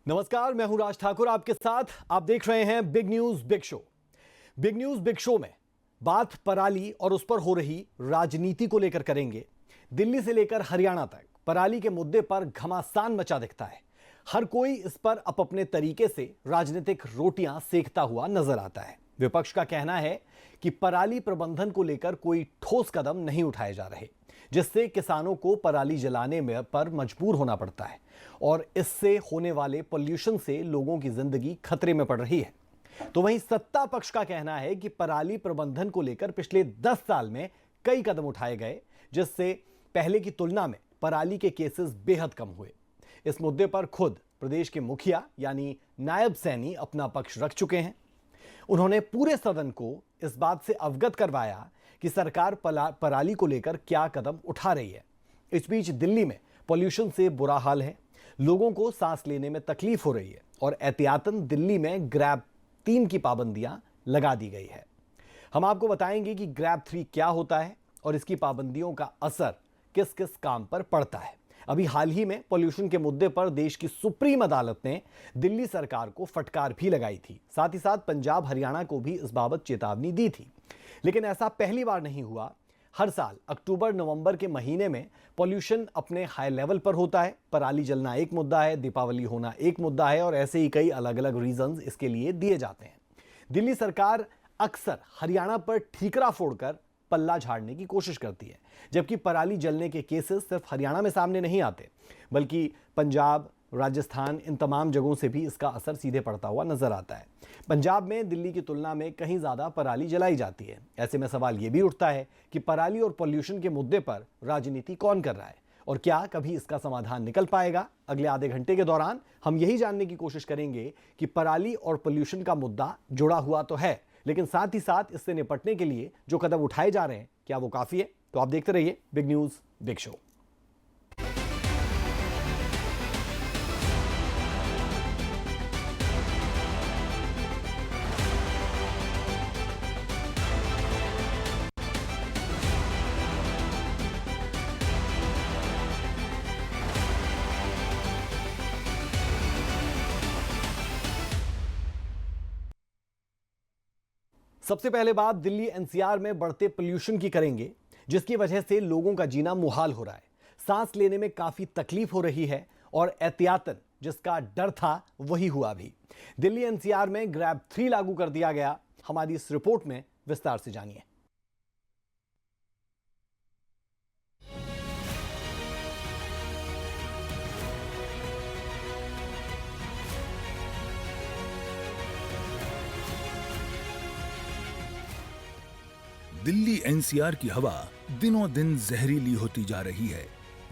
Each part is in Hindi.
नमस्कार, मैं हूं राज ठाकुर आपके साथ। आप देख रहे हैं big news big show. Big news big show में बात पराली और उस पर हो रही राजनीति को लेकर करेंगे। दिल्ली से लेकर हरियाणा तक पराली के मुद्दे पर घमासान मचा दिखता है। हर कोई इस पर अपने तरीके से राजनीतिक रोटियां सेकता हुआ नजर आता है। विपक्ष का कहना है कि पराली प्रबंधन को लेकर कोई ठोस कदम नहीं उठाए जा रहे, जिससे किसानों को पराली जलाने में पर मजबूर होना पड़ता है और इससे होने वाले पोल्यूशन से लोगों की जिंदगी खतरे में पड़ रही है। तो वहीं सत्ता पक्ष का कहना है कि पराली प्रबंधन को लेकर पिछले 10 साल में कई कदम उठाए गए, जिससे पहले की तुलना में पराली के केसेस बेहद कम हुए। इस मुद्दे पर खुद प्रदेश के मुखिया यानी नायब सैनी अपना पक्ष रख चुके हैं। उन्होंने पूरे सदन को इस बात से अवगत करवाया कि सरकार पराली को लेकर क्या कदम उठा रही है। इस बीच दिल्ली में पॉल्यूशन से बुरा हाल है, लोगों को सांस लेने में तकलीफ हो रही है और एहतियातन दिल्ली में ग्रैब 3 की पाबंदियां लगा दी गई है। हम आपको बताएंगे कि ग्रैब 3 क्या होता है और इसकी पाबंदियों का असर किस किस काम पर पड़ता है। अभी हाल ही में पॉल्यूशन के मुद्दे पर देश की सुप्रीम अदालत ने दिल्ली सरकार को फटकार भी लगाई थी। साथ ही साथ पंजाब हरियाणा को भी इस बाबत चेतावनी दी थी। लेकिन ऐसा पहली बार नहीं हुआ। हर साल अक्टूबर नवंबर के महीने में पॉल्यूशन अपने हाई लेवल पर होता है। पराली जलना एक मुद्दा है, दीपावली होना एक मुद्दा है और ऐसे ही कई अलग अलग रीजंस इसके लिए दिए जाते हैं। दिल्ली सरकार अक्सर हरियाणा पर ठीकरा फोड़कर पल्ला झाड़ने की कोशिश करती है, जबकि पराली जलने के केसेस सिर्फ हरियाणा में सामने नहीं आते, बल्कि पंजाब, राजस्थान, इन तमाम जगहों से भी इसका असर सीधे पड़ता हुआ नजर आता है। पंजाब में दिल्ली की तुलना में कहीं ज्यादा पराली जलाई जाती है। ऐसे में सवाल यह भी उठता है कि पराली और पॉल्यूशन के मुद्दे पर राजनीति कौन कर रहा है और क्या कभी इसका समाधान निकल पाएगा। अगले आधे घंटे के दौरान हम यही जानने की कोशिश करेंगे कि पराली और पॉल्यूशन का मुद्दा जुड़ा हुआ तो है, लेकिन साथ ही साथ इससे निपटने के लिए जो कदम उठाए जा रहे हैं क्या वो काफी है। तो आप देखते रहिए बिग न्यूज बिग शो। सबसे पहले बात दिल्ली एनसीआर में बढ़ते पोल्यूशन की करेंगे, जिसकी वजह से लोगों का जीना मुहाल हो रहा है। सांस लेने में काफी तकलीफ हो रही है और एहतियातन जिसका डर था वही हुआ भी। दिल्ली एनसीआर में ग्रैब 3 लागू कर दिया गया। हमारी इस रिपोर्ट में विस्तार से जानिए। दिल्ली एनसीआर की हवा दिनों दिन जहरीली होती जा रही है,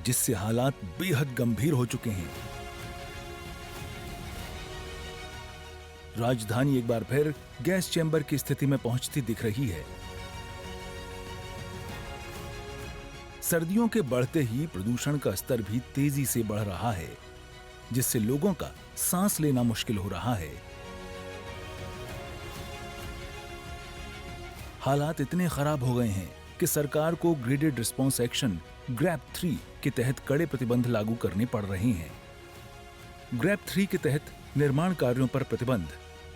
जिससे हालात बेहद गंभीर हो चुके हैं। राजधानी एक बार फिर गैस चैम्बर की स्थिति में पहुंचती दिख रही है। सर्दियों के बढ़ते ही प्रदूषण का स्तर भी तेजी से बढ़ रहा है, जिससे लोगों का सांस लेना मुश्किल हो रहा है। हालात इतने खराब हो गए हैं कि सरकार को ग्रेडेड रिस्पांस एक्शन ग्रैब 3 के तहत कड़े प्रतिबंध लागू करने पड़ रहे हैं। ग्रैब 3 के तहत निर्माण कार्यों पर प्रतिबंध,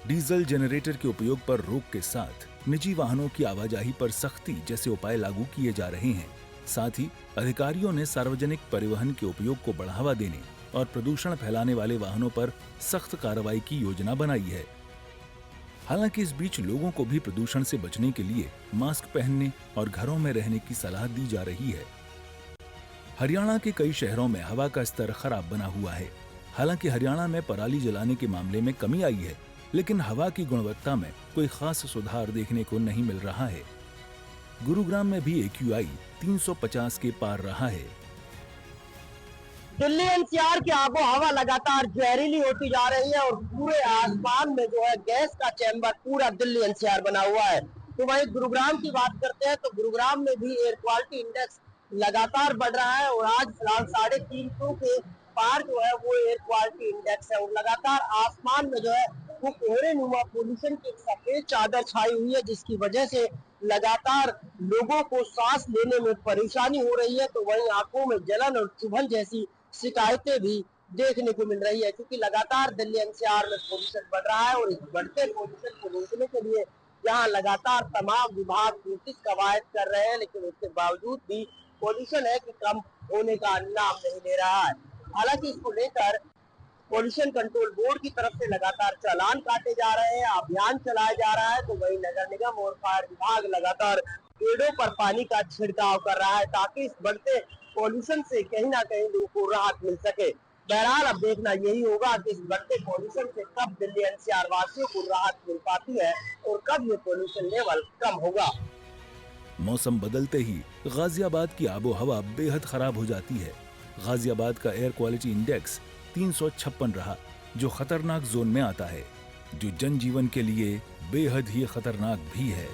डीजल जनरेटर के उपयोग पर रोक के साथ निजी वाहनों की आवाजाही पर सख्ती जैसे उपाय लागू किए जा रहे हैं। साथ ही अधिकारियों ने सार्वजनिक परिवहन के उपयोग को बढ़ावा देने और प्रदूषण फैलाने वाले वाहनों पर सख्त कार्रवाई की योजना बनाई है। हालांकि इस बीच लोगों को भी प्रदूषण से बचने के लिए मास्क पहनने और घरों में रहने की सलाह दी जा रही है। हरियाणा के कई शहरों में हवा का स्तर खराब बना हुआ है। हालांकि हरियाणा में पराली जलाने के मामले में कमी आई है, लेकिन हवा की गुणवत्ता में कोई खास सुधार देखने को नहीं मिल रहा है। गुरुग्राम में भी AQI 350 के पार रहा है। दिल्ली एनसीआर की आबो हवा लगातार जहरीली होती जा रही है और पूरे आसमान में जो है गैस का चैम्बर पूरा दिल्ली एनसीआर बना हुआ है। तो वहीं गुरुग्राम की बात करते हैं तो गुरुग्राम में भी एयर क्वालिटी इंडेक्स लगातार बढ़ रहा है और आज फिलहाल 350 के पार जो है वो एयर क्वालिटी इंडेक्स है और लगातार आसमान में जो है वो कोहरे नुमा पोल्यूशन की सफेद चादर छाई हुई है, जिसकी वजह से लगातार लोगों को सांस लेने में परेशानी हो रही है। तो वहीं आंखों में जलन और चुभन जैसी शिकायतें भी देखने को मिल रही है, क्योंकि लगातार दिल्ली एनसीआर में पोल्यूशन बढ़ रहा है और इस बढ़ते पोल्यूशन को रोकने के लिए यहाँ लगातार तमाम विभाग कोशिश कवायद कर रहे हैं, लेकिन उसके बावजूद भी पोल्यूशन है कि कम होने का नाम नहीं ले रहा है। हालांकि इसको लेकर पोल्यूशन कंट्रोल बोर्ड की तरफ से लगातार चालान काटे जा रहे हैं, अभियान चलाया जा रहा है, तो वही नगर निगम और फायर विभाग लगातार पेड़ों पर पानी का छिड़काव कर रहा है, ताकि इस बढ़ते पोल्यूशन से कहीं ना कहीं लोगों को राहत मिल सके। बहरहाल अब देखना यही होगा कि इस बढ़ते पोल्यूशन से कब दिल्ली एनसीआर वासियों को राहत मिल पाती है और कब ये पोल्यूशन लेवल कम होगा। मौसम बदलते ही गाजियाबाद की आबो हवा बेहद खराब हो जाती है। गाजियाबाद का एयर क्वालिटी इंडेक्स 356 रहा, जो खतरनाक जोन में आता है, जो जनजीवन के लिए बेहद ही खतरनाक भी है।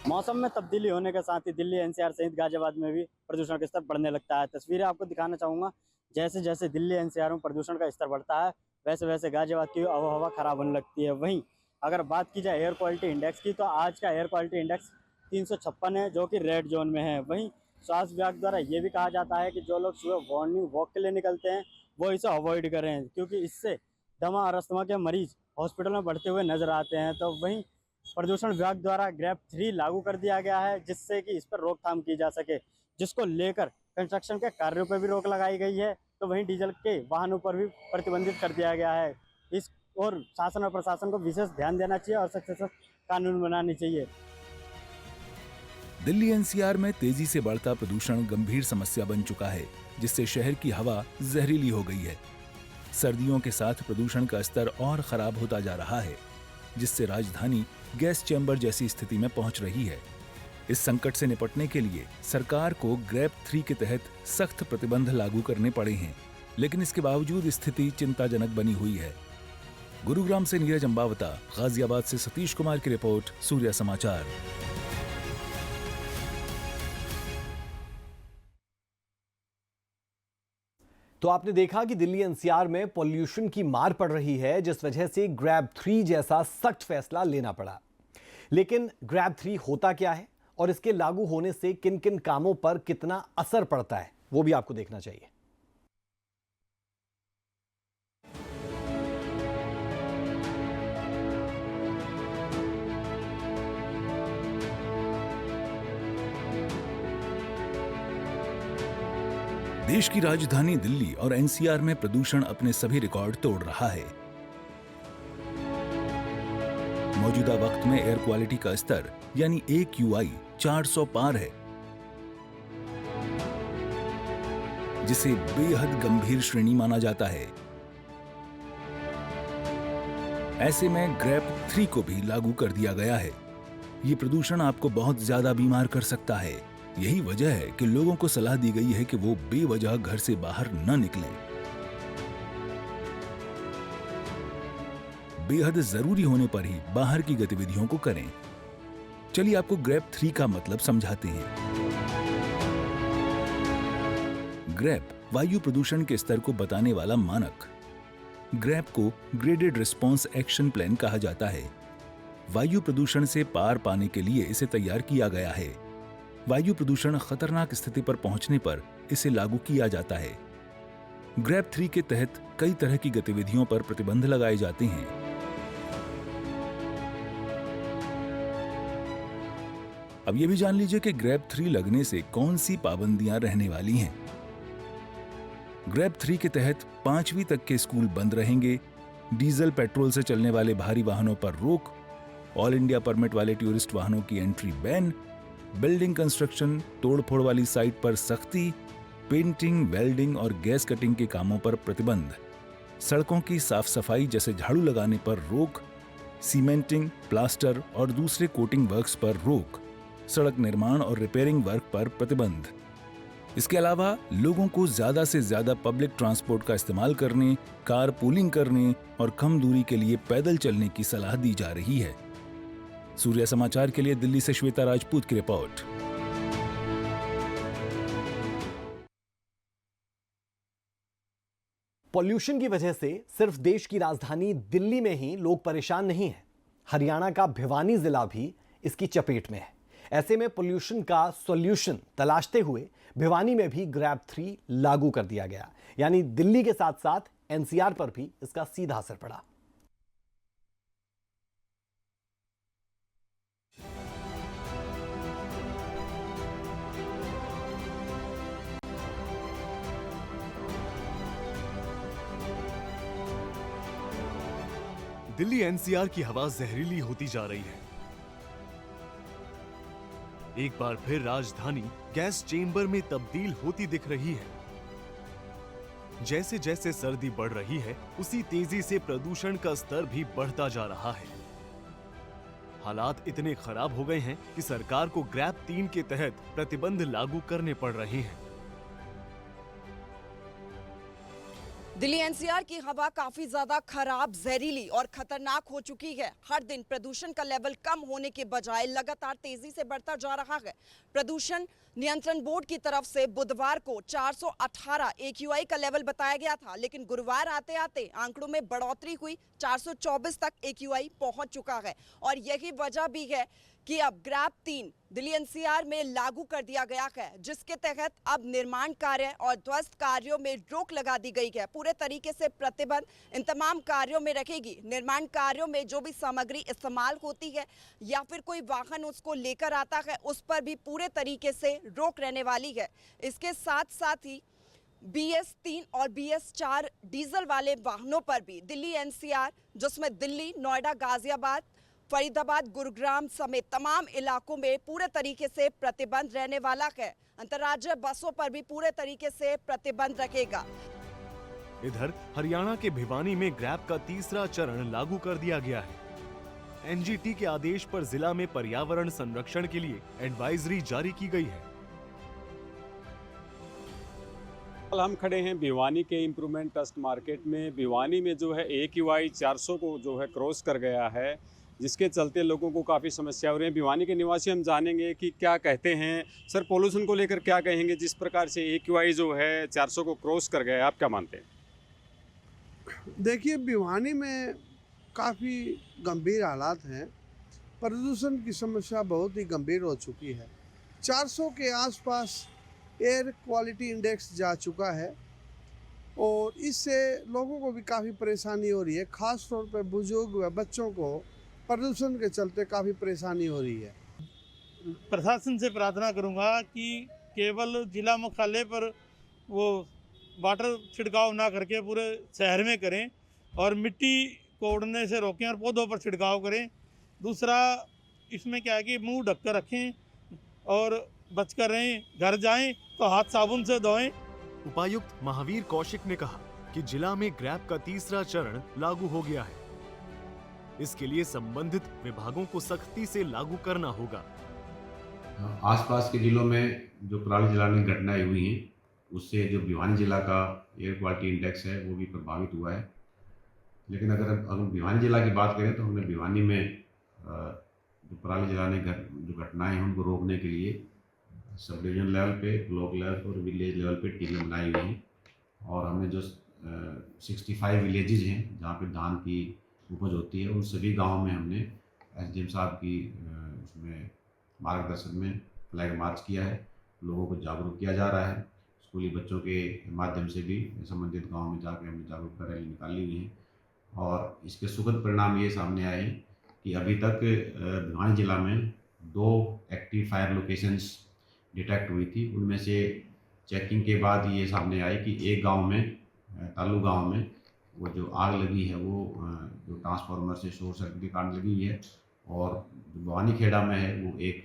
मौसम में तब्दीली होने के साथ ही दिल्ली एनसीआर सहित गाजियाबाद में भी प्रदूषण का स्तर बढ़ने लगता है। तस्वीरें आपको दिखाना चाहूँगा। जैसे जैसे दिल्ली एनसीआर में प्रदूषण का स्तर बढ़ता है, वैसे वैसे गाजियाबाद की आबोहवा खराब होने लगती है। वहीं अगर बात की जाए एयर क्वालिटी इंडेक्स की, तो आज का एयर क्वालिटी इंडेक्स 356 है, जो कि रेड जोन में है। वहीं स्वास्थ्य विभाग द्वारा ये भी कहा जाता है कि जो लोग सुबह मॉर्निंग वॉक के लिए निकलते हैं वो इसे अवॉइड करें, क्योंकि इससे दमा और अस्थमा के मरीज हॉस्पिटल में बढ़ते हुए नजर आते हैं। तो वहीं प्रदूषण विभाग द्वारा ग्रैप 3 लागू कर दिया गया है, जिससे कि इस पर रोकथाम की जा सके, जिसको लेकर कंस्ट्रक्शन के कार्यों पर भी रोक लगाई गई है। तो वहीं डीजल के वाहनों पर भी प्रतिबंधित कर दिया गया है। इस और शासन और प्रशासन को विशेष ध्यान देना चाहिए और सख्त से सख्त कानून बनाने चाहिए। दिल्ली एनसीआर में तेजी से बढ़ता प्रदूषण गंभीर समस्या बन चुका है, जिससे शहर की हवा जहरीली हो गई है। सर्दियों के साथ प्रदूषण का स्तर और खराब होता जा रहा है, जिससे राजधानी गैस चैम्बर जैसी स्थिति में पहुंच रही है। इस संकट से निपटने के लिए सरकार को ग्रैप 3 के तहत सख्त प्रतिबंध लागू करने पड़े हैं, लेकिन इसके बावजूद स्थिति चिंताजनक बनी हुई है। गुरुग्राम से नीरज अंबावता, गाजियाबाद से सतीश कुमार की रिपोर्ट, सूर्या समाचार। तो आपने देखा कि दिल्ली एनसीआर में पॉल्यूशन की मार पड़ रही है, जिस वजह से ग्रैब 3 जैसा सख्त फैसला लेना पड़ा। लेकिन ग्रैब 3 होता क्या है और इसके लागू होने से किन किन कामों पर कितना असर पड़ता है, वो भी आपको देखना चाहिए। देश की राजधानी दिल्ली और एनसीआर में प्रदूषण अपने सभी रिकॉर्ड तोड़ रहा है। मौजूदा वक्त में एयर क्वालिटी का स्तर यानी AQI 400 पार है, जिसे बेहद गंभीर श्रेणी माना जाता है। ऐसे में ग्रैप 3 को भी लागू कर दिया गया है। ये प्रदूषण आपको बहुत ज्यादा बीमार कर सकता है। यही वजह है कि लोगों को सलाह दी गई है कि वो बेवजह घर से बाहर न निकलें। बेहद जरूरी होने पर ही बाहर की गतिविधियों को करें। चलिए आपको ग्रैप 3 का मतलब समझाते हैं। ग्रैप वायु प्रदूषण के स्तर को बताने वाला मानक। ग्रैप को ग्रेडेड रिस्पॉन्स एक्शन प्लान कहा जाता है। वायु प्रदूषण से पार पाने के लिए इसे तैयार किया गया है। वायु प्रदूषण खतरनाक स्थिति पर पहुंचने पर इसे लागू किया जाता है। ग्रैप 3 के तहत कई तरह की गतिविधियों पर प्रतिबंध लगाए जाते हैं। अब यह भी जान लीजिए कि ग्रैप 3 लगने से कौन सी पाबंदियां रहने वाली हैं। ग्रैप 3 के तहत 5वीं तक के स्कूल बंद रहेंगे। डीजल पेट्रोल से चलने वाले भारी वाहनों पर रोक। ऑल इंडिया परमिट वाले टूरिस्ट वाहनों की एंट्री बैन। बिल्डिंग कंस्ट्रक्शन, तोड़फोड़ वाली साइट पर सख्ती। पेंटिंग, वेल्डिंग और गैस कटिंग के कामों पर प्रतिबंध। सड़कों की साफ सफाई जैसे झाड़ू लगाने पर रोक। सीमेंटिंग, प्लास्टर और दूसरे कोटिंग वर्क्स पर रोक। सड़क निर्माण और रिपेयरिंग वर्क पर प्रतिबंध। इसके अलावा लोगों को ज्यादा से ज्यादा पब्लिक ट्रांसपोर्ट का इस्तेमाल करने, कार पूलिंग करने और कम दूरी के लिए पैदल चलने की सलाह दी जा रही है। सूर्या समाचार के लिए दिल्ली से श्वेता राजपूत की रिपोर्ट। पॉल्यूशन की वजह से सिर्फ देश की राजधानी दिल्ली में ही लोग परेशान नहीं हैं। हरियाणा का भिवानी जिला भी इसकी चपेट में है। ऐसे में पोल्यूशन का सॉल्यूशन तलाशते हुए भिवानी में भी ग्रैब 3 लागू कर दिया गया, यानी दिल्ली के साथ साथ एनसीआर पर भी इसका सीधा असर पड़ा। दिल्ली एनसीआर की हवा जहरीली होती जा रही है। एक बार फिर राजधानी गैस चेंबर में तब्दील होती दिख रही है। जैसे जैसे सर्दी बढ़ रही है, उसी तेजी से प्रदूषण का स्तर भी बढ़ता जा रहा है। हालात इतने खराब हो गए हैं कि सरकार को ग्रैब 3 के तहत प्रतिबंध लागू करने पड़ रहे हैं। दिल्ली एनसीआर की हवा काफी ज्यादा खराब, जहरीली और खतरनाक हो चुकी है। हर दिन प्रदूषण का लेवल कम होने के बजाय लगातार तेजी से बढ़ता जा रहा है। प्रदूषण नियंत्रण बोर्ड की तरफ से बुधवार को 418 AQI का लेवल बताया गया था, लेकिन गुरुवार आते आते आंकड़ों में बढ़ोतरी हुई, 424 तक AQI पहुंच चुका है। और यही वजह भी है कि अब ग्रैब 3 दिल्ली एनसीआर में लागू कर दिया गया है, जिसके तहत अब निर्माण कार्य और ध्वस्त कार्यों में रोक लगा दी गई है। पूरे तरीके से प्रतिबंध इन तमाम कार्यों में रखेगी। निर्माण कार्यों में जो भी सामग्री इस्तेमाल होती है या फिर कोई वाहन उसको लेकर आता है, उस पर भी पूरे तरीके से रोक रहने वाली है। इसके साथ साथ ही BS3 और BS4 डीजल वाले वाहनों पर भी दिल्ली एनसीआर, जिसमें दिल्ली, नोएडा, गाजियाबाद, फरीदाबाद, गुरुग्राम समेत तमाम इलाकों में पूरे तरीके से प्रतिबंध रहने वाला है। अंतर्राज्यीय बसों पर भी पूरे तरीके से प्रतिबंध रखेगा। इधर हरियाणा के भिवानी में ग्रैब का तीसरा चरण लागू कर दिया गया है। एनजीटी के आदेश पर जिला में पर्यावरण संरक्षण के लिए एडवाइजरी जारी की गई है। हम खड़े हैं भिवानी के इम्प्रूवमेंट ट्रस्ट मार्केट में। भिवानी में जो है AQI 400 को जो है क्रॉस कर गया है, जिसके चलते लोगों को काफ़ी समस्या हो रही है। भिवानी के निवासी हम जानेंगे कि क्या कहते हैं। सर, पोल्यूशन को लेकर क्या कहेंगे? जिस प्रकार से AQI जो है 400 को क्रॉस कर गया है, आप क्या मानते हैं? देखिए, भिवानी में काफ़ी गंभीर हालात हैं। प्रदूषण की समस्या बहुत ही गंभीर हो चुकी है। 400 के आसपास एयर क्वालिटी इंडेक्स जा चुका है और इससे लोगों को भी काफ़ी परेशानी हो रही है। ख़ास तौर पर बुजुर्ग व बच्चों को प्रदूषण के चलते काफ़ी परेशानी हो रही है। प्रशासन से प्रार्थना करूंगा कि केवल जिला मुख्यालय पर वो वाटर छिड़काव ना करके पूरे शहर में करें और मिट्टी को उड़ने से रोकें और पौधों पर छिड़काव करें। दूसरा, इसमें क्या है कि मुंह ढक कर रखें और बचकर रहें। घर जाएं तो हाथ साबुन से धोएं। उपायुक्त महावीर कौशिक ने कहा कि जिला में ग्रैब का तीसरा चरण लागू हो गया है। इसके लिए संबंधित विभागों को सख्ती से लागू करना होगा। आसपास के जिलों में जो पराली जलाने की घटनाएं हुई हैं, उससे जो भिवानी जिला का एयर क्वालिटी इंडेक्स है वो भी प्रभावित हुआ है। लेकिन अगर भिवानी जिला की बात करें तो हमने भिवानी में जो पराली जलाने जो घटनाएं हैं उनको रोकने के लिए सब डिवीजन लेवल पे, ब्लॉक लेवल पे और विलेज लेवल पे टीमें बनाई हुई हैं। और हमने जो 65 विलेजेज हैं जहाँ पे धान की उपज होती है, उन सभी गाँव में हमने SDM साहब की उसमें मार्गदर्शन में फ्लैग मार्च किया है। लोगों को जागरूक किया जा रहा है। स्कूली बच्चों के माध्यम से भी संबंधित गाँव में जाकर हमने जागरूकता रैली निकाली हुई है। और इसके सुखद परिणाम ये सामने आए कि अभी तक भिवानी जिला में 2 एक्टिव फायर लोकेशंस डिटेक्ट हुई थी। उनमें से चेकिंग के बाद ये सामने आए कि एक गांव में, तालू गांव में, वो जो आग लगी है वो जो ट्रांसफार्मर से शॉर्ट सर्किट के कारण लगी हुई है। और जो भवानी खेड़ा में है वो एक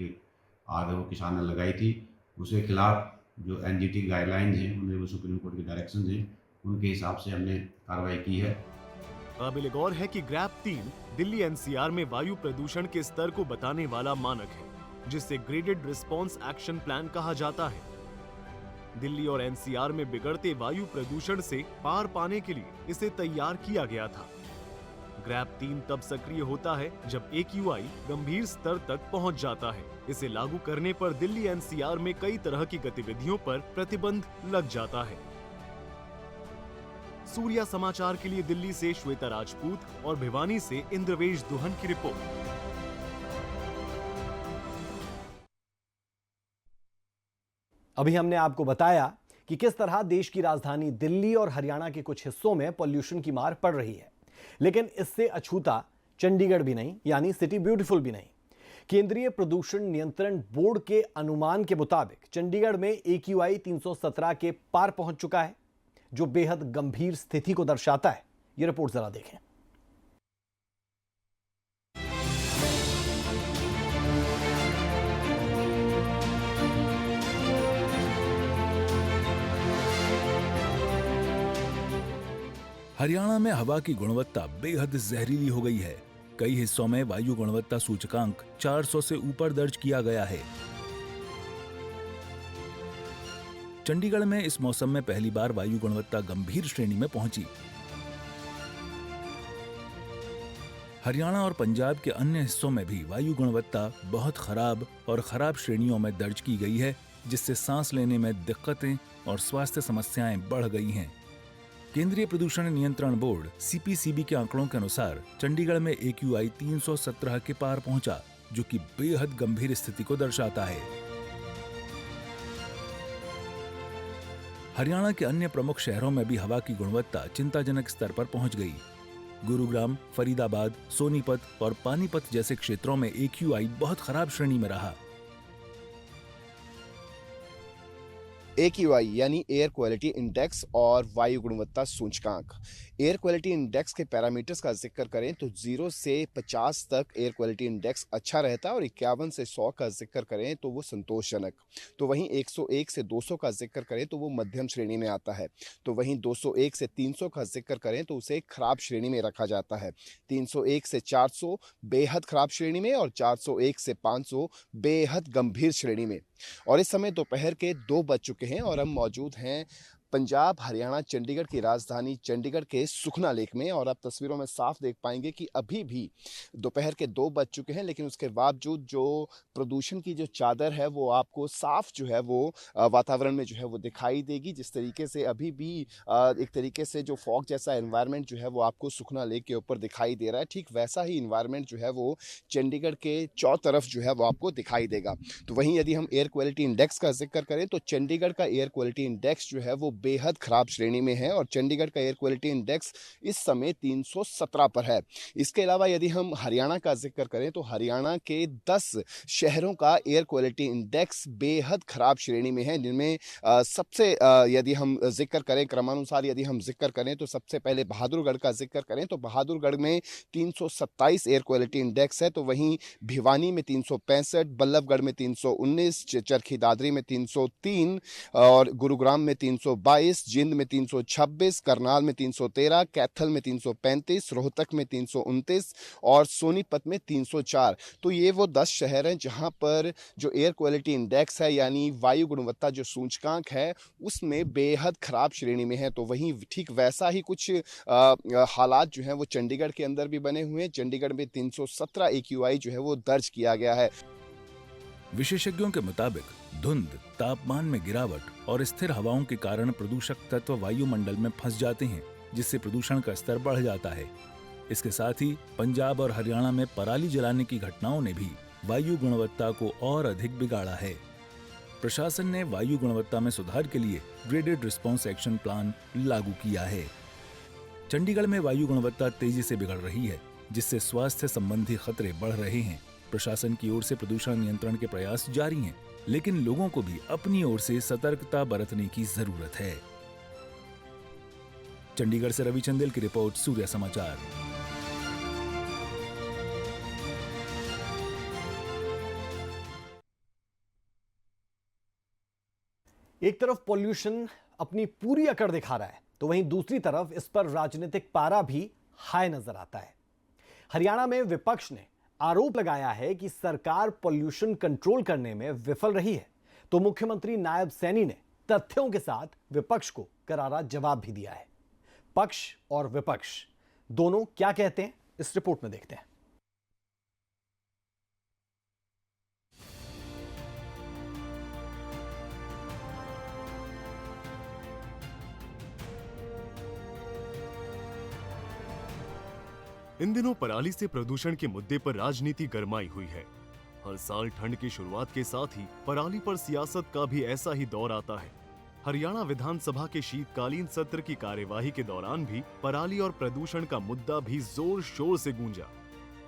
आग है वो किसान ने लगाई थी। उसके खिलाफ जो NGT गाइडलाइंस हैं, उन्हें वो सुप्रीम कोर्ट के डायरेक्शन हैं, उनके हिसाब से हमने कार्रवाई की है। काबिल गौर है कि ग्रैब 3 दिल्ली NCR में वायु प्रदूषण के स्तर को बताने वाला मानक है, जिसे ग्रेडेड रिस्पॉन्स एक्शन प्लान कहा जाता है। दिल्ली और NCR में बिगड़ते वायु प्रदूषण से पार पाने के लिए इसे तैयार किया गया था। ग्रैब 3 तब सक्रिय होता है जब AQI गंभीर स्तर तक पहुंच जाता है। इसे लागू करने पर दिल्ली NCR में कई तरह की गतिविधियों पर प्रतिबंध लग जाता है। सूर्या समाचार के लिए दिल्ली से श्वेता राजपूत और भिवानी से इंद्रवेश दुहन की रिपोर्ट। अभी हमने आपको बताया कि किस तरह देश की राजधानी दिल्ली और हरियाणा के कुछ हिस्सों में पॉल्यूशन की मार पड़ रही है, लेकिन इससे अछूता चंडीगढ़ भी नहीं, यानी सिटी ब्यूटीफुल भी नहीं। केंद्रीय प्रदूषण नियंत्रण बोर्ड के अनुमान के मुताबिक चंडीगढ़ में AQI 317 के पार पहुंच चुका है, जो बेहद गंभीर स्थिति को दर्शाता है। यह रिपोर्ट जरा देखें। हरियाणा में हवा की गुणवत्ता बेहद जहरीली हो गई है। कई हिस्सों में वायु गुणवत्ता सूचकांक 400 से ऊपर दर्ज किया गया है। चंडीगढ़ में इस मौसम में पहली बार वायु गुणवत्ता गंभीर श्रेणी में पहुंची। हरियाणा और पंजाब के अन्य हिस्सों में भी वायु गुणवत्ता बहुत खराब और खराब श्रेणियों में दर्ज की गई है, जिससे सांस लेने में दिक्कतें और स्वास्थ्य समस्याएं बढ़ गई हैं। केंद्रीय प्रदूषण नियंत्रण बोर्ड CPCB के आंकड़ों के अनुसार चंडीगढ़ में AQI 317 के पार पहुंचा, जो कि बेहद गंभीर स्थिति को दर्शाता है। हरियाणा के अन्य प्रमुख शहरों में भी हवा की गुणवत्ता चिंताजनक स्तर पर पहुंच गई। गुरुग्राम, फरीदाबाद, सोनीपत और पानीपत जैसे क्षेत्रों में AQI बहुत खराब श्रेणी में रहा। AQI यानी एयर क्वालिटी इंडेक्स और वायु गुणवत्ता सूचकांक। एयर क्वालिटी इंडेक्स के पैरामीटर्स का जिक्र करें तो 0 से 50 तक एयर क्वालिटी इंडेक्स अच्छा रहता है और 51 से 100 का जिक्र करें तो वो संतोषजनक। तो वहीं 101 से 200 का जिक्र करें तो वो मध्यम श्रेणी में आता है। तो वहीं 201 से 300 का जिक्र करें तो उसे खराब श्रेणी में रखा जाता है। 301 से 400 बेहद खराब श्रेणी में और 401 से 500 बेहद गंभीर श्रेणी में। और इस समय दोपहर के 2 बज चुके हैं और हम मौजूद हैं पंजाब, हरियाणा, चंडीगढ़ की राजधानी चंडीगढ़ के सुखना लेक में। और आप तस्वीरों में साफ देख पाएंगे कि अभी भी दोपहर के 2 बज चुके हैं, लेकिन उसके बावजूद जो प्रदूषण की जो चादर है वो आपको साफ जो है वो वातावरण में जो है वो दिखाई देगी। जिस तरीके से अभी भी एक तरीके से जो फॉग जैसा एनवायरनमेंट जो है वो आपको सुखना लेक के ऊपर दिखाई दे रहा है, ठीक वैसा ही एनवायरनमेंट जो है वो चंडीगढ़ के चौतरफ जो है वो आपको दिखाई देगा। तो वहीं यदि हम एयर क्वालिटी इंडेक्स का जिक्र करें तो चंडीगढ़ का एयर क्वालिटी इंडेक्स जो है वो बेहद खराब श्रेणी में है और चंडीगढ़ का एयर क्वालिटी इंडेक्स इस समय 317 पर है। इसके अलावा यदि हम हरियाणा का जिक्र करें तो हरियाणा के 10 शहरों का एयर क्वालिटी इंडेक्स बेहद खराब श्रेणी में है, जिनमें सबसे यदि हम जिक्र करें क्रमानुसार यदि हम जिक्र करें तो सबसे पहले बहादुरगढ़ का जिक्र करें तो बहादुरगढ़ में 327 एयर क्वालिटी इंडेक्स है। तो वहीं भिवानी में 365, बल्लभगढ़ में 319, चरखी दादरी में 303 और गुरुग्राम में 322, जिंद में 326, करनाल में 313, कैथल में 335, रोहतक में 329 और सोनीपत में 304। तो ये वो 10 शहर हैं जहां पर जो एयर क्वालिटी इंडेक्स है यानी वायु गुणवत्ता जो सूचकांक है उसमें बेहद खराब श्रेणी में है। तो वहीं ठीक वैसा ही कुछ हालात जो हैं वो चंडीगढ़ के अंदर भी बने हुए हैं। चंडीगढ़ में 317 AQI जो है वो दर्ज किया गया है। विशेषज्ञों के मुताबिक धुंध, तापमान में गिरावट और स्थिर हवाओं के कारण प्रदूषक तत्व वायुमंडल में फंस जाते हैं, जिससे प्रदूषण का स्तर बढ़ जाता है। इसके साथ ही पंजाब और हरियाणा में पराली जलाने की घटनाओं ने भी वायु गुणवत्ता को और अधिक बिगाड़ा है। प्रशासन ने वायु गुणवत्ता में सुधार के लिए ग्रेडेड रिस्पॉन्स एक्शन प्लान लागू किया है। चंडीगढ़ में वायु गुणवत्ता तेजी से बिगड़ रही है, जिससे स्वास्थ्य संबंधी खतरे बढ़ रहे हैं। प्रशासन की ओर से प्रदूषण नियंत्रण के प्रयास जारी हैं, लेकिन लोगों को भी अपनी ओर से सतर्कता बरतने की जरूरत है। चंडीगढ़ से रवि चंदेल की रिपोर्ट, सूर्य समाचार। एक तरफ पॉल्यूशन अपनी पूरी अकड़ दिखा रहा है, तो वहीं दूसरी तरफ इस पर राजनीतिक पारा भी हाई नजर आता है। हरियाणा में विपक्ष ने आरोप लगाया है कि सरकार पॉल्यूशन कंट्रोल करने में विफल रही है, तो मुख्यमंत्री नायब सैनी ने तथ्यों के साथ विपक्ष को करारा जवाब भी दिया है। पक्ष और विपक्ष दोनों क्या कहते हैं, इस रिपोर्ट में देखते हैं। इन दिनों पराली से प्रदूषण के मुद्दे पर राजनीति गरमाई हुई है। हर साल ठंड की शुरुआत के साथ ही पराली पर सियासत का भी ऐसा ही दौर आता है। हरियाणा विधानसभा के शीतकालीन सत्र की कार्यवाही के दौरान भी पराली और प्रदूषण का मुद्दा भी जोर शोर से गूंजा।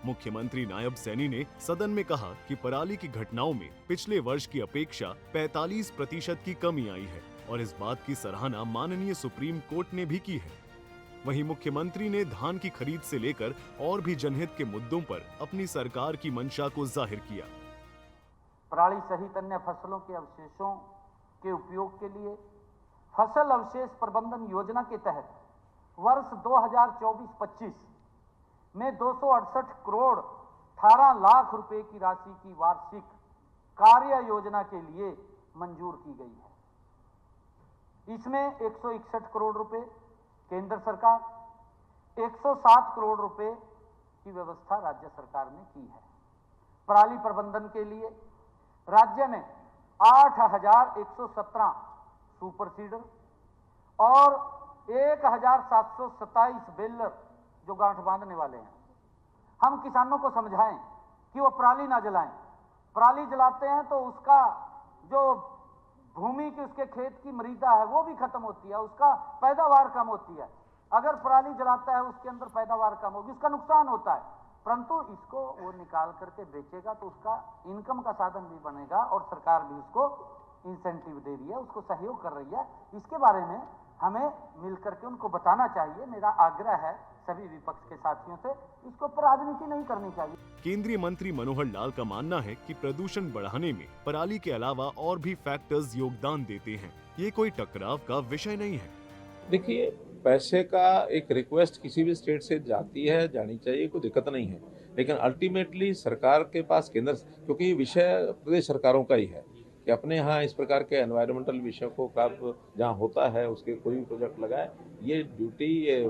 मुख्यमंत्री नायब सैनी ने सदन में कहा कि पराली की घटनाओं में पिछले वर्ष की अपेक्षा 45% की कमी आई है और इस बात की सराहना माननीय सुप्रीम कोर्ट ने भी की है। वहीं मुख्यमंत्री ने धान की खरीद से लेकर और भी जनहित के मुद्दों पर अपनी सरकार की मंशा को जाहिर किया। पराली सहित अन्य फसलों के अवशेषों के उपयोग के लिए फसल अवशेष प्रबंधन योजना के तहत वर्ष 2024-25 में 268 करोड़ 18 लाख रुपए की राशि की वार्षिक कार्य योजना के लिए मंजूर की गई है। इसमें 161 करोड़ रुपए केंद्र सरकार, 107 करोड़ रुपए की व्यवस्था राज्य सरकार ने की है। पराली प्रबंधन के लिए राज्य ने 8,117 सुपर सीडर और 1,727 बेलर जो गांठ बांधने वाले हैं। हम किसानों को समझाएं कि वो पराली ना जलाएं। पराली जलाते हैं तो उसका जो भूमि की उसके खेत की मृदा है वो भी खत्म होती है, उसका पैदावार कम होती है। अगर पराली जलाता है उसके अंदर पैदावार कम होगी, उसका नुकसान होता है। परंतु इसको वो निकाल करके बेचेगा तो उसका इनकम का साधन भी बनेगा और सरकार भी उसको इंसेंटिव दे रही है, उसको सहयोग कर रही है। इसके बारे में हमें मिलकर के उनको बताना चाहिए। मेरा आग्रह है सभी विपक्ष के साथियों से, इसको पर राजनीति नहीं करनी चाहिए। केंद्रीय मंत्री मनोहर लाल का मानना है कि प्रदूषण बढ़ाने में पराली के अलावा और भी फैक्टर्स योगदान देते हैं। ये कोई टकराव का विषय नहीं है। देखिए, पैसे का एक रिक्वेस्ट किसी भी स्टेट से जाती है, जानी चाहिए, कोई दिक्कत नहीं है, लेकिन अल्टीमेटली सरकार के पास केंद्र, क्योंकि ये विषय प्रदेश सरकारों का ही है कि अपने यहाँ इस प्रकार के एनवायरमेंटल विषयों को जहाँ होता है उसके कोई भी प्रोजेक्ट लगाए, ये ड्यूटी, ये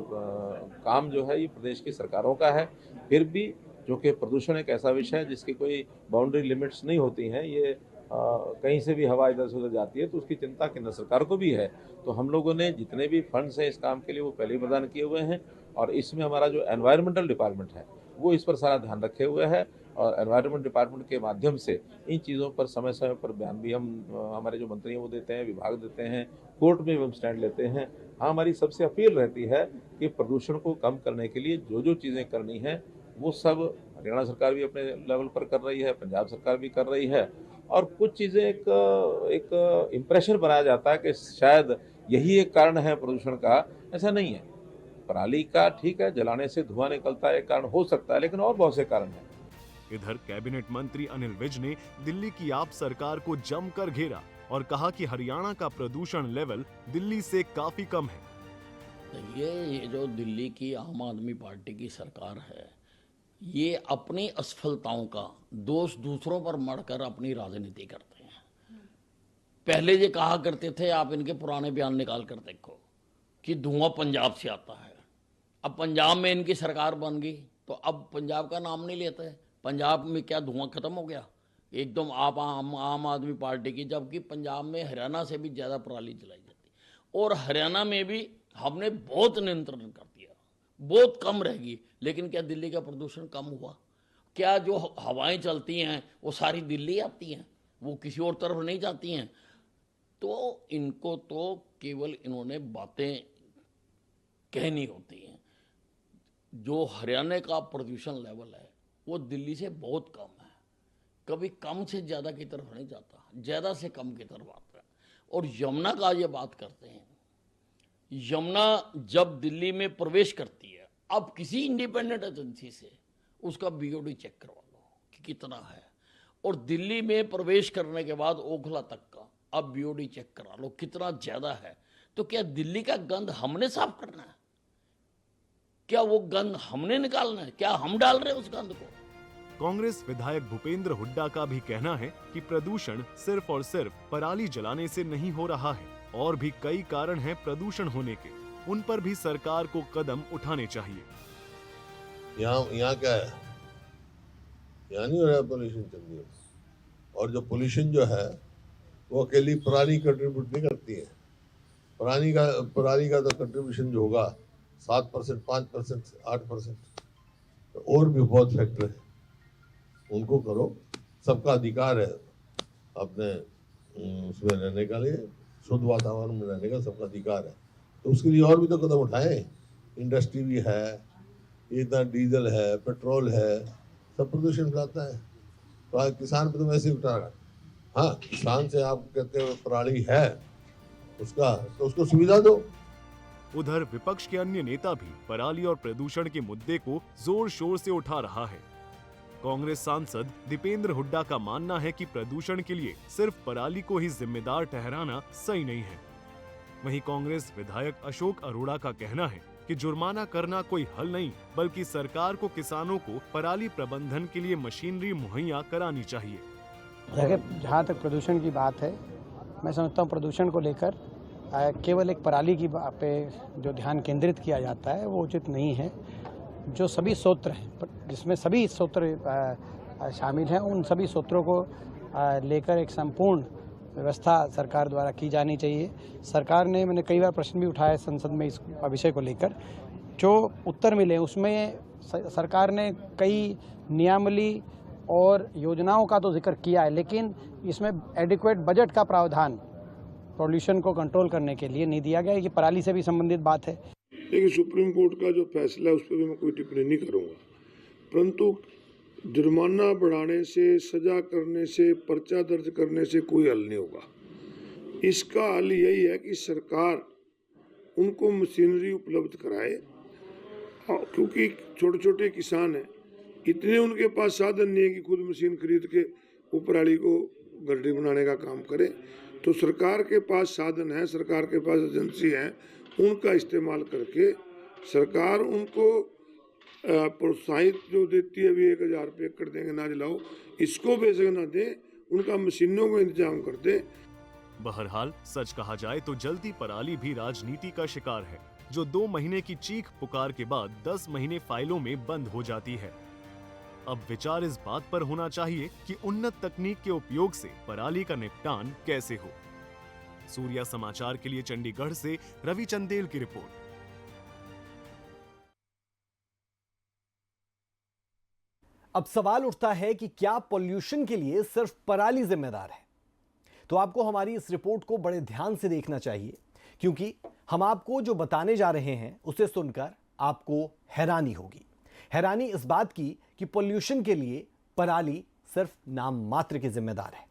काम जो है ये प्रदेश की सरकारों का है। फिर भी जो कि प्रदूषण एक ऐसा विषय है जिसकी कोई बाउंड्री लिमिट्स नहीं होती हैं, ये कहीं से भी हवा इधर से उधर जाती है, तो उसकी चिंता केंद्र सरकार को भी है। तो हम लोगों ने जितने भी फंड्स हैं इस काम के लिए वो पहले ही प्रदान किए हुए हैं और इसमें हमारा जो एनवायरमेंटल डिपार्टमेंट है वो इस पर सारा ध्यान रखे हुए है और एनवायरमेंट डिपार्टमेंट के माध्यम से इन चीज़ों पर समय समय पर बयान भी हमारे जो मंत्री हैं वो देते हैं, विभाग देते हैं, कोर्ट में भी हम स्टैंड लेते हैं। हाँ, हमारी सबसे अपील रहती है कि प्रदूषण को कम करने के लिए जो जो चीज़ें करनी है वो सब हरियाणा सरकार भी अपने लेवल पर कर रही है, पंजाब सरकार भी कर रही है और कुछ चीज़ें एक इम्प्रेशन बनाया जाता है कि शायद यही एक कारण है प्रदूषण का। ऐसा नहीं है। पराली का ठीक है, जलाने से धुआं निकलता है, एक कारण हो सकता है, लेकिन और बहुत से कारण हैं। इधर कैबिनेट मंत्री अनिल विज ने दिल्ली की आप सरकार को जमकर घेरा और कहा कि हरियाणा का प्रदूषण लेवल दिल्ली से काफी कम है। ये जो दिल्ली की आम आदमी पार्टी की सरकार है, ये अपनी असफलताओं का दोष दूसरों पर मढ़कर अपनी राजनीति करते हैं। पहले ये कहा करते थे, आप इनके पुराने बयान निकाल कर देखो, कि धुआं पंजाब से आता है। अब पंजाब में इनकी सरकार बन गई तो अब पंजाब का नाम नहीं लेते। पंजाब में क्या धुआं खत्म हो गया एकदम आप आम आदमी पार्टी की, जबकि पंजाब में हरियाणा से भी ज़्यादा पराली जलाई जाती और हरियाणा में भी हमने बहुत नियंत्रण कर दिया, बहुत कम रह गई। लेकिन क्या दिल्ली का प्रदूषण कम हुआ? क्या जो हवाएं चलती हैं वो सारी दिल्ली आती हैं, वो किसी और तरफ नहीं जाती हैं? तो इनको तो केवल इन्होंने बातें कहनी होती हैं। जो हरियाणा का प्रदूषण लेवल है वो दिल्ली से बहुत कम है, कभी कम से ज़्यादा की तरफ नहीं जाता, ज़्यादा से कम की तरफ आता है। और यमुना का ये बात करते हैं, यमुना जब दिल्ली में प्रवेश करती है, अब किसी इंडिपेंडेंट एजेंसी से उसका बीओडी चेक करवा लो कि कितना है, और दिल्ली में प्रवेश करने के बाद ओखला तक का अब बीओडी चेक करा लो कितना ज़्यादा है। तो क्या दिल्ली का गंद हमने साफ करना है? क्या वो गंद हमने निकालना है? क्या हम डाल रहे हैं उस गंद को? कांग्रेस विधायक भूपेंद्र हुड्डा का भी कहना है कि प्रदूषण सिर्फ और सिर्फ पराली जलाने से नहीं हो रहा है, और भी कई कारण हैं प्रदूषण होने के, उन पर भी सरकार को कदम उठाने चाहिए। यहाँ क्या है, यहाँ नहीं हो रहा पोल्यूशन चल रही है, और जो पोल्यूशन जो है वो अकेली पराली कंट्रीब्यूट नहीं करती है। पराली का तो कंट्रीब्यूशन जो होगा 7%, 5%, 8%, तो और भी बहुत फैक्टर है, उनको करो सबका अधिकार है अपने उसमें रहने का लिए, शुद्ध वातावरण में रहने का सबका अधिकार है। तो उसके लिए और भी तो कदम उठाएं। इंडस्ट्री भी है, इतना डीजल है, पेट्रोल है, सब प्रदूषण फैलाता है। तो किसान पे तो वैसे ही उठा रहा है। हाँ, किसान से आप कहते हो पराली है उसका, तो उसको सुविधा दो। उधर विपक्ष के अन्य नेता भी पराली और प्रदूषण के मुद्दे को जोर शोर से उठा रहा है। कांग्रेस सांसद दीपेंद्र हुड्डा का मानना है कि प्रदूषण के लिए सिर्फ पराली को ही जिम्मेदार ठहराना सही नहीं है। वहीं कांग्रेस विधायक अशोक अरोड़ा का कहना है कि जुर्माना करना कोई हल नहीं, बल्कि सरकार को किसानों को पराली प्रबंधन के लिए मशीनरी मुहैया करानी चाहिए। जहाँ तक प्रदूषण की बात है, मैं समझता हूँ प्रदूषण को लेकर केवल एक पराली की पे जो ध्यान केंद्रित किया जाता है वो उचित नहीं है। जो सभी सूत्र हैं, जिसमें सभी सूत्र शामिल हैं, उन सभी सूत्रों को लेकर एक संपूर्ण व्यवस्था सरकार द्वारा की जानी चाहिए। सरकार ने, मैंने कई बार प्रश्न भी उठाया संसद में इस विषय को लेकर, जो उत्तर मिले उसमें सरकार ने कई नियमावली और योजनाओं का तो जिक्र किया है, लेकिन इसमें एडिक्वेट बजट का प्रावधान पॉल्यूशन को कंट्रोल करने के लिए नहीं दिया गया। ये पराली से भी संबंधित बात है। लेकिन सुप्रीम कोर्ट का जो फैसला है उस पर भी मैं कोई टिप्पणी नहीं करूंगा, परंतु जुर्माना बढ़ाने से, सजा करने से, पर्चा दर्ज करने से कोई हल नहीं होगा। इसका हल यही है कि सरकार उनको मशीनरी उपलब्ध कराए, क्योंकि छोटे छोटे किसान हैं, इतने उनके पास साधन नहीं है कि खुद मशीन खरीद के पराली को गड्ढे बनाने का काम करे। तो सरकार के पास साधन है, सरकार के पास एजेंसी है, उनका इस्तेमाल करके सरकार उनको प्रोत्साहित जो देती है, अभी 1000 रुपये एकड़ देंगे ना जलाओ, इसको बेशक ना दे, उनका मशीनों को इंतजाम कर दे। बहरहाल सच कहा जाए तो जलती पराली भी राजनीति का शिकार है, जो 2 महीने की चीख पुकार के बाद 10 महीने फाइलों में बंद हो जाती है। अब विचार इस बात पर होना चाहिए कि उन्नत तकनीक के उपयोग से पराली का निपटान कैसे हो। सूर्या समाचार के लिए चंडीगढ़ से रवि चंदेल की रिपोर्ट। अब सवाल उठता है कि क्या पॉल्यूशन के लिए सिर्फ पराली जिम्मेदार है? तो आपको हमारी इस रिपोर्ट को बड़े ध्यान से देखना चाहिए, क्योंकि हम आपको जो बताने जा रहे हैं उसे सुनकर आपको हैरानी होगी। हैरानी इस बात की कि पॉल्यूशन के लिए पराली सिर्फ नाम मात्र के जिम्मेदार है।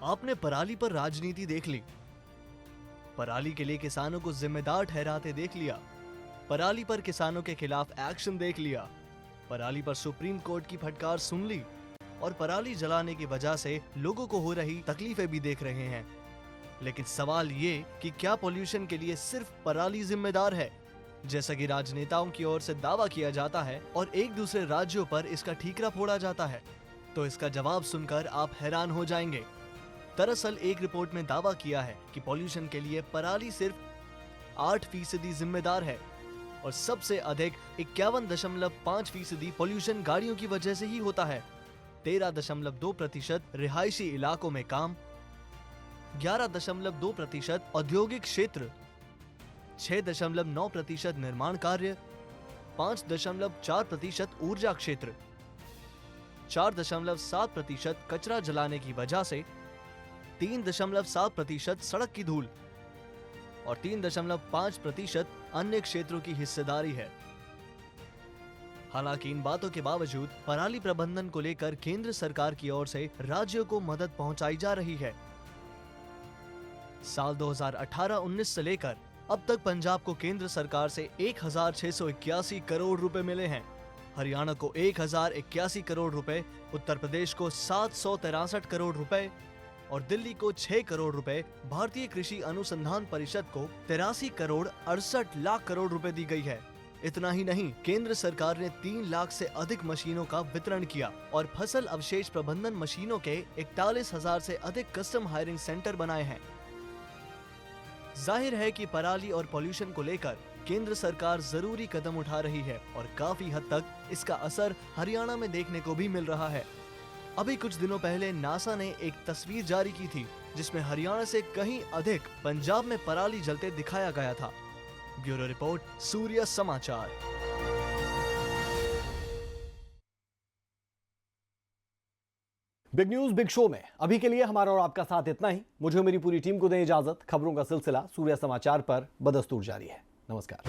आपने पराली पर राजनीति देख ली, पराली के लिए किसानों को जिम्मेदार ठहराते देख लिया, पराली पर किसानों के खिलाफ एक्शन देख लिया, पराली पर सुप्रीम कोर्ट की फटकार सुन ली और पराली जलाने की वजह से लोगों को हो रही तकलीफें भी देख रहे हैं। लेकिन सवाल ये कि क्या पॉल्यूशन के लिए सिर्फ पराली जिम्मेदार है, जैसा कि राजनेताओं की ओर से दावा किया जाता है और एक दूसरे राज्यों पर इसका ठीकरा फोड़ा जाता है? तो इसका जवाब सुनकर आप हैरान हो जाएंगे। दरअसल एक रिपोर्ट में दावा किया है कि पॉल्यूशन के लिए पराली सिर्फ 8% जिम्मेदार है और सबसे अधिक 51.5% पॉल्यूशन गाड़ियों की वजह से ही होता है। 13.2% रिहायशी इलाकों में काम, 11.2% औद्योगिक क्षेत्र, 6.9% निर्माण कार्य, 5.4% ऊर्जा क्षेत्र, 4.7% कचरा जलाने की वजह से, 3.7% सड़क की धूल और 3.5% अन्य क्षेत्रों की हिस्सेदारी है। हालांकि इन बातों के बावजूद पराली प्रबंधन को लेकर केंद्र सरकार की ओर से राज्यों को मदद पहुंचाई जा रही है। साल 2018-19 से लेकर अब तक पंजाब को केंद्र सरकार से 1681 करोड़ रुपए मिले हैं, हरियाणा को 1081 करोड़ रुपए, उत्तर प्रदेश को 763 करोड़ रुपए और दिल्ली को 6 करोड़ रुपए, भारतीय कृषि अनुसंधान परिषद को 83 करोड़ 68 लाख करोड़ रुपए दी गई है। इतना ही नहीं, केंद्र सरकार ने 3 लाख से अधिक मशीनों का वितरण किया और फसल अवशेष प्रबंधन मशीनों के 41,000 से अधिक कस्टम हायरिंग सेंटर बनाए हैं। जाहिर है कि पराली और पॉल्यूशन को लेकर केंद्र सरकार जरूरी कदम उठा रही है और काफी हद तक इसका असर हरियाणा में देखने को भी मिल रहा है। अभी कुछ दिनों पहले नासा ने एक तस्वीर जारी की थी जिसमें हरियाणा से कहीं अधिक पंजाब में पराली जलते दिखाया गया था। ब्यूरो रिपोर्ट, सूर्य समाचार। बिग न्यूज बिग शो में अभी के लिए हमारा और आपका साथ इतना ही। मुझे मेरी पूरी टीम को दें इजाजत। खबरों का सिलसिला सूर्य समाचार पर बदस्तूर जारी है। नमस्कार।